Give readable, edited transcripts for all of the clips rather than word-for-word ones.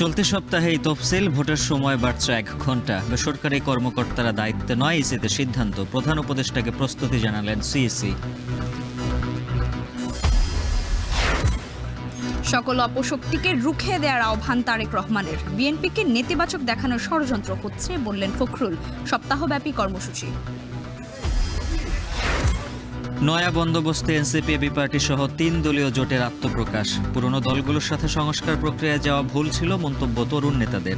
চলতি সপ্তাহেই তফসিল, ভোটের সময় বাড়ছে 1 ঘন্টা। বেসরকারি কর্মকর্তারা দায়িত্বে নয়, ইসিতে সিদ্ধান্ত। প্রধান উপদেষ্টাকে প্রস্তুতি জানালেন সিইসি। সকল অপশক্তিকে রুখে দেওয়ার আহ্বান তারেক রহমানের। বিএনপিকে নেতিবাচক দেখানোর ষড়যন্ত্র হচ্ছে বললেন ফখরুল। সপ্তাহব্যাপী কর্মসূচি। নয়া বন্দোবস্তে এনসিপি বিপার্টি সহ 3 দলীয় জোটের আত্মপ্রকাশ। পুরনো দলগুলোর সাথে সংস্কার প্রক্রিয়ায় যাওয়া ভুল ছিল, মন্তব্য তরুণ নেতাদের।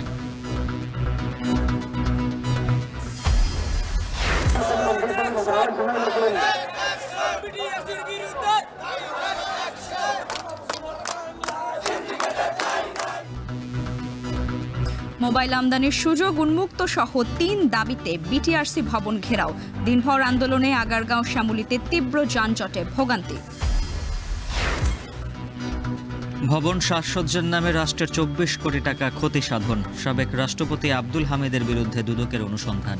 মোবাইল আমদানির সুযোগ উন্মুক্ত সহ 3 দাবিতে বিটিআরসি ভবন ঘেরাও। দিনভর আন্দোলনে আগারগাঁও শ্যামলীতে তীব্র যানজটে ভোগান্তি। ভবন সাজসজ্জার নামে রাষ্ট্রের 24 কোটি টাকা ক্ষতি সাধন। সাবেক রাষ্ট্রপতি আব্দুল হামিদের বিরুদ্ধে দুদকের অনুসন্ধান।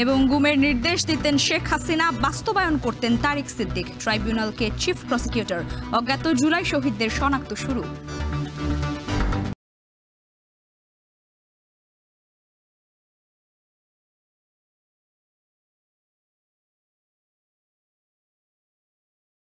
এবং গুমের নির্দেশ দিতেন শেখ হাসিনা, বাস্তবায়ন করতেন তারিক সিদ্দিক। ট্রাইব্যুনালকে চিফ প্রসিকিউটর। অজ্ঞাত জুলাই শহীদদের শনাক্ত শুরু।